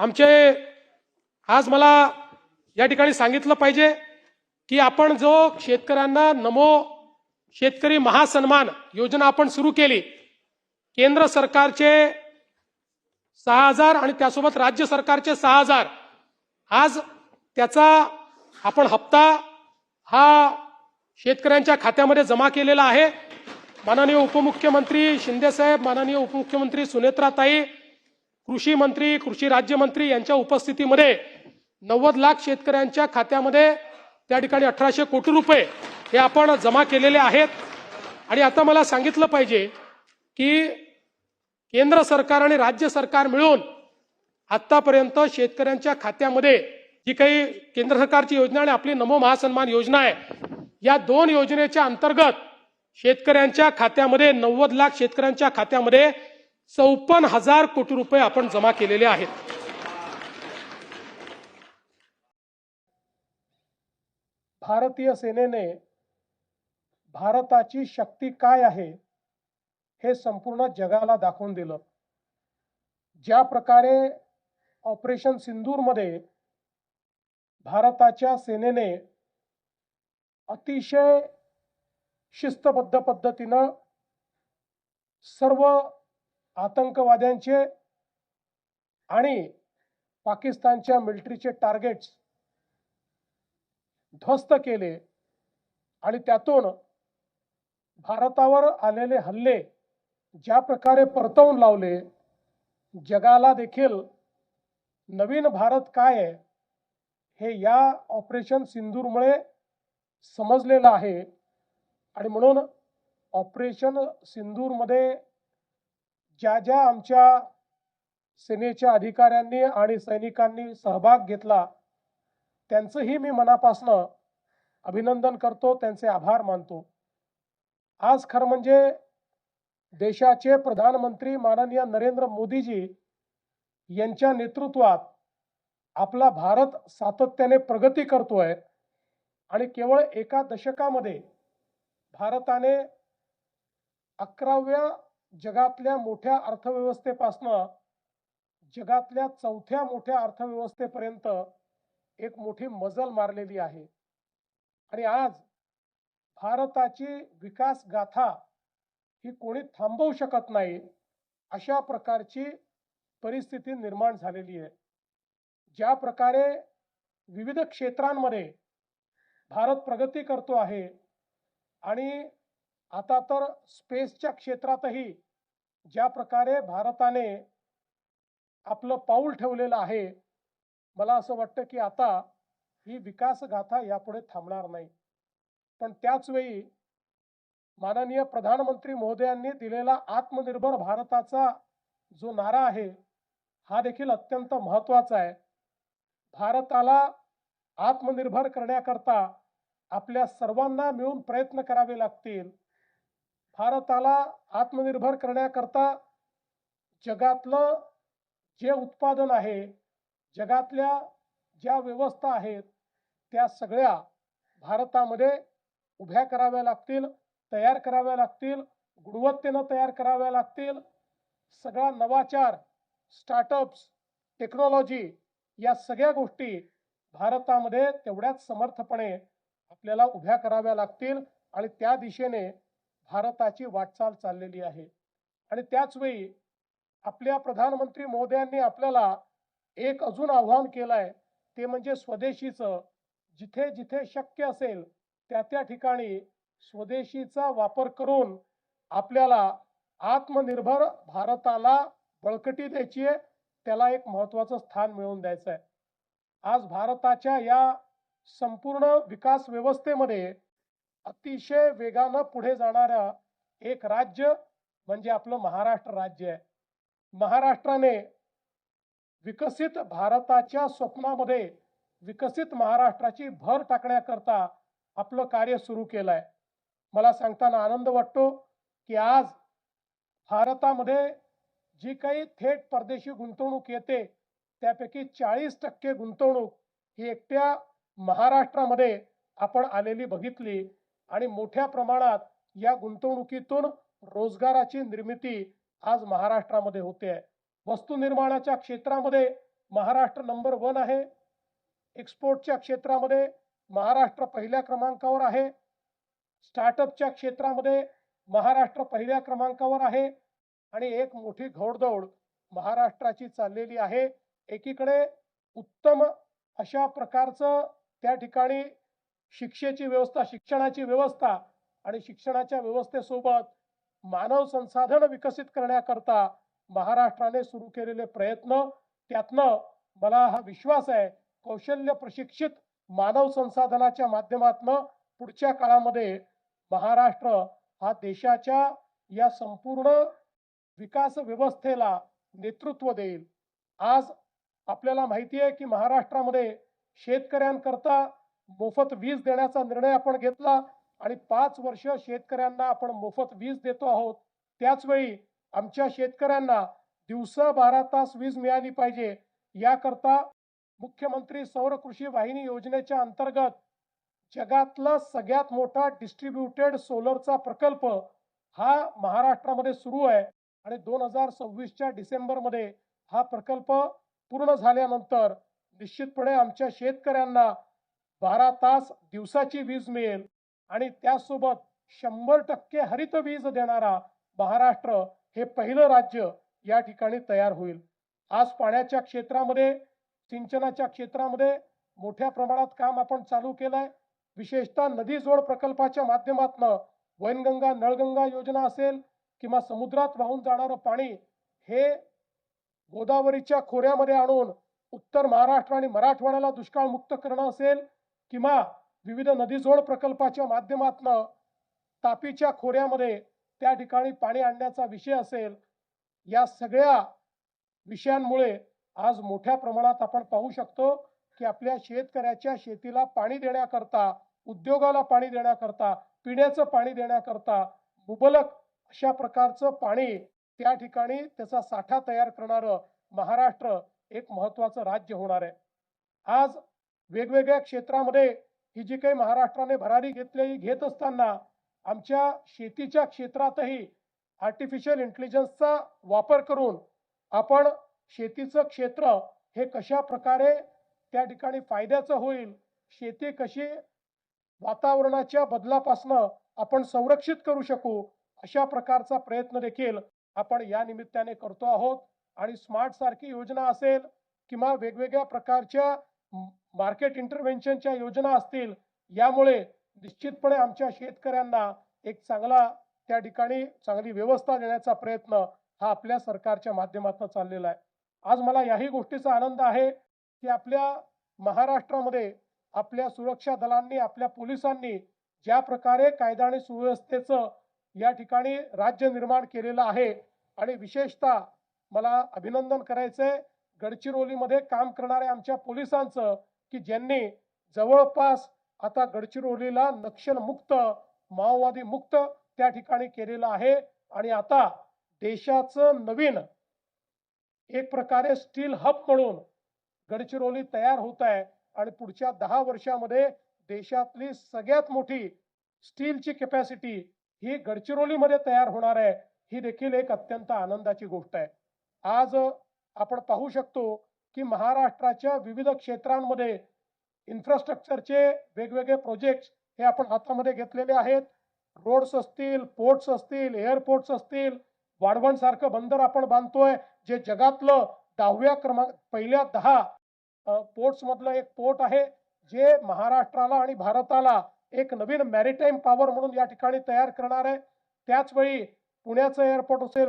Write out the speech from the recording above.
आमचे आज मला या ठिकाणी सांगितलं पाहिजे की आपण जो शेतकऱ्यांना नमो शेतकरी महासन्मान योजना आपण सुरू केली, केंद्र सरकारचे 6,000 आणि त्यासोबत राज्य सरकारचे 6,000, आज त्याचा आपण हप्ता हा शेतकऱ्यांच्या खात्यामध्ये जमा केलेला आहे। माननीय उपमुख्यमंत्री शिंदे साहेब, माननीय उपमुख्यमंत्री सुनेत्राताई, कृषी मंत्री, कृषी राज्यमंत्री यांच्या उपस्थितीमध्ये 90 लाख शेतकऱ्यांच्या खात्यामध्ये त्या ठिकाणी 1800 कोटी रुपये हे आपण जमा केलेले आहेत। आणि आता मला सांगितलं पाहिजे की केंद्र सरकार आणि राज्य सरकार मिळून आतापर्यंत शेतकऱ्यांच्या खात्यामध्ये जी काही केंद्र सरकारची योजना आणि आपली नमो महासन्मान योजना आहे, या दोन योजनेच्या अंतर्गत शेतकऱ्यांच्या खात्यामध्ये 90 लाख शेतकऱ्यांच्या खात्यामध्ये 54,000 कोटी रुपये आपण जमा केलेले आहेत। भारतीय सेनेने भारताची शक्ती काय आहे हे संपूर्ण जगाला दाखवून दिलं। ज्या प्रकारे ऑपरेशन सिंदूरमध्ये भारताच्या सेनेने अतिशय शिस्तबद्ध पद्धतीनं सर्व आतंकवाद्यांचे आणि पाकिस्तानच्या मिलिटरीचे टार्गेट्स ध्वस्त केले आणि त्यातून भारतावर आलेले हल्ले ज्या प्रकारे परतवून लावले, जगाला देखील नवीन भारत काय आहे हे या ऑपरेशन सिंदूरमुळे समजलेलं आहे। आणि म्हणून ऑपरेशन सिंदूरमध्ये ज्या ज्या आमच्या सेनेच्या अधिकाऱ्यांनी आणि सैनिकांनी सहभाग घेतला, त्यांचंही मी मनापासून अभिनंदन करतो, त्यांचे आभार मानतो। आज खरं म्हणजे देशाचे प्रधानमंत्री माननीय नरेंद्र मोदीजी यांच्या नेतृत्वात आपला भारत सातत्याने प्रगती करतोय आणि केवळ एका दशकामध्ये भारताने 11व्या जगातल्या मोठ्या अर्थव्यवस्थेपासून जगातल्या 4थ्या मोठ्या अर्थव्यवस्थेपर्यंत एक मोठी मजल मारलेली आहे। आणि आज भारताची विकास गाथा ही कोणी थांबवू शकत नाही, अशा प्रकारची परिस्थिती निर्माण झालेली आहे। ज्या प्रकारे विविध क्षेत्रांमध्ये भारत प्रगती करतो आहे आणि आता तर स्पेसच्या क्षेत्रातही ज्या प्रकारे भारताने आपलं पाऊल ठेवलेलं आहे, मला असं वाटतं की आता ही विकास गाथा यापुढे थांबणार नाही। पण त्याच वेळी माननीय प्रधानमंत्री महोदयांनी दिलेला आत्मनिर्भर भारताचा जो नारा आहे, हा देखील अत्यंत महत्त्वाचा आहे। भारताला आत्मनिर्भर करण्याकरता आपल्या सर्वांना मिळून प्रयत्न करावे लागतील। भारताला आत्मनिर्भर करण्याकरता जगातलं जे उत्पादन आहे, जगातल्या ज्या व्यवस्था आहेत, त्या सगळ्या भारतामध्ये उभ्या कराव्या लागतील, तयार कराव्या लागतील, गुणवत्तेनं तयार कराव्या लागतील। सगळा नवाचार, स्टार्टअप्स, टेक्नॉलॉजी या सगळ्या गोष्टी भारतामध्ये तेवढ्याच समर्थपणे आपल्याला उभ्या कराव्या लागतील आणि त्या दिशेने भारताची वाटचाल चाललेली आहे। आणि त्याच वेळी आपल्या प्रधानमंत्री महोदयांनी आपल्याला एक अजून आव्हान केलं आहे, ते म्हणजे स्वदेशीचं। जिथे जिथे शक्य असेल त्या त्या ठिकाणी स्वदेशीचा वापर करून आपल्याला आत्मनिर्भर भारताला बळकटी द्यायची आहे, त्याला एक महत्त्वाचं स्थान मिळवून द्यायचं आहे। आज भारताच्या या संपूर्ण विकास व्यवस्थेमध्ये अतिशय वेगानं पुढे जाणारं एक राज्य म्हणजे आपलं महाराष्ट्र राज्य आहे। महाराष्ट्राने विकसित भारताच्या स्वप्नामध्ये विकसित महाराष्ट्राची भर टाकण्याकरता आपलं कार्य सुरू केलं आहे। मला सांगताना आनंद वाटतो की आज भारतामध्ये जी काही थेट परदेशी गुंतवणूक येते, त्यापैकी 40% गुंतवणूक ही एकट्या महाराष्ट्रामध्ये आपण आलेली बघितली आणि मोठ्या प्रमाणात या गुंतवणुकीतून रोजगाराची निर्मिती आज महाराष्ट्रामध्ये होते आहे। वस्तू निर्माणाच्या क्षेत्रामध्ये महाराष्ट्र नंबर 1 आहे. एक्सपोर्टच्या क्षेत्रामध्ये महाराष्ट्र पहिल्या क्रमांकावर आहे. स्टार्टअपच्या क्षेत्रामध्ये महाराष्ट्र पहिल्या क्रमांकावर आहे आणि एक मोठी घोडदौड महाराष्ट्राची चाललेली आहे. एकीकडे उत्तम अशा प्रकारचं त्या ठिकाणी शिक्षेची व्यवस्था, शिक्षणाची व्यवस्था आणि शिक्षणाच्या व्यवस्थेसोबत मानव संसाधन विकसित करण्याकरता महाराष्ट्राने सुरू केलेले प्रयत्न, त्यातनं मला हा विश्वास आहे कौशल्य प्रशिक्षित मानव संसाधनाच्या माध्यमातून पुढच्या काळामध्ये महाराष्ट्र हा देशाच्या या संपूर्ण विकास व्यवस्थेला नेतृत्व देईल. आज आपल्याला माहिती आहे की महाराष्ट्रामध्ये शेतकऱ्यांकरता मोफत वीज देण्याचा निर्णय आपण घेतला आणि 5 वर्ष शेतकऱ्यांना आपण मोफत वीज देतो आहोत. त्याचवेळी आमच्या शेतकऱ्यांना दिवसा 12 तास वीज मिळाली पाहिजे याकरता मुख्यमंत्री सौर कृषी वाहिनी योजनेच्या अंतर्गत जगातला सगळ्यात मोठा डिस्ट्रीब्युटेड सोलरचा प्रकल्प हा महाराष्ट्रामध्ये सुरू आहे आणि 2026च्या डिसेंबरमध्ये हा प्रकल्प पूर्ण झाल्यानंतर निश्चितपणे आमच्या शेतकऱ्यांना 12 तास दिवसाची वीज मिळेल आणि त्यासोबत 100% हरित वीज देणारा महाराष्ट्र हे पहिलं राज्य या ठिकाणी तयार होईल. आज पाण्याच्या क्षेत्रामध्ये, सिंचनाच्या क्षेत्रामध्ये मोठ्या प्रमाणात काम आपण चालू केलंय. विशेषतः नदी जोड प्रकल्पाच्या माध्यमातून वैनगंगा नळगंगा योजना असेल किंवा समुद्रात वाहून जाणारं पाणी हे गोदावरीच्या खोऱ्यामध्ये आणून उत्तर महाराष्ट्र आणि मराठवाड्याला दुष्काळमुक्त करणं असेल किंवा विविध नदी जोड प्रकल्पाच्या माध्यमातून तापीच्या खोऱ्यामध्ये त्या ठिकाणी पाणी आणण्याचा विषय असेल, या सगळ्या विषयांमुळे आज मोठ्या प्रमाणात आपण पाहू शकतो की आपल्या शेतकऱ्याच्या शेतीला पाणी देण्याकरता, उद्योगाला पाणी देण्याकरता, पिण्याचं पाणी देण्याकरता मुबलक अशा प्रकारचं पाणी त्या ठिकाणी त्याचा साठा तयार करणारं महाराष्ट्र एक महत्त्वाचं राज्य होणार आहे. आज वेगवेगळ्या क्षेत्रामध्ये ही जी काही महाराष्ट्राने भरारी घेत असताना आमच्या शेतीच्या क्षेत्रातही आर्टिफिशियल इंटेलिजन्सचा वापर करून आपण शेतीचं क्षेत्र हे कशा प्रकारे त्या ठिकाणी फायद्याचं होईल, शेती कशी वातावरणाच्या बदलापासून आपण संरक्षित करू शकू, अशा प्रकारचा प्रयत्न देखील आपण या निमित्ताने करतो आहोत. आणि स्मार्ट सारखी योजना असेल किंवा वेगवेगळ्या प्रकारच्या मार्केट इंटरव्हेन्शनच्या योजना असतील, यामुळे निश्चितपणे आमच्या शेतकऱ्यांना एक चांगला त्या ठिकाणी चांगली व्यवस्था देण्याचा प्रयत्न हा आपल्या सरकारच्या माध्यमातून चाललेला आहे. आज मला याही गोष्टीचा आनंद आहे की आपल्या महाराष्ट्रामध्ये आपल्या सुरक्षा दलांनी, आपल्या पोलिसांनी ज्या प्रकारे कायदा आणि सुव्यवस्थेचं या ठिकाणी राज्य निर्माण केलेलं आहे आणि विशेषतः मला अभिनंदन करायचंय गडचिरोलीमध्ये काम करणाऱ्या आमच्या पोलिसांचं की ज्यांनी जवळपास आता गडचिरोलीला नक्षल मुक्त, माओवादी मुक्त त्या ठिकाणी केलेलं आहे आणि आता देशाचं नवीन एक प्रकारे स्टील हब म्हणून गडचिरोली तयार होत आहे आणि पुढच्या 10 वर्षामध्ये देशातली सगळ्यात मोठी स्टीलची कॅपॅसिटी ही गडचिरोलीमध्ये तयार होणार आहे. ही देखील एक अत्यंत आनंदाची गोष्ट आहे. आज आपण पाहू शकतो की महाराष्ट्राच्या विविध क्षेत्रांमध्ये इन्फ्रास्ट्रक्चरचे वेगवेगळे प्रोजेक्ट्स हे आपण हातामध्ये घेतलेले आहेत. रोड्स असतील, पोर्ट्स असतील, एअरपोर्ट्स असतील, वाढवण सारखं बंदर आपण बांधतोय जे जगातलं 10व्या पहिल्या 10 पोर्ट्स मधलं एक पोर्ट आहे जे महाराष्ट्राला आणि भारताला एक नवीन मॅरिटाईम पॉवर म्हणून या ठिकाणी तयार करणार आहे. त्याचवेळी पुण्याचं एअरपोर्ट असेल,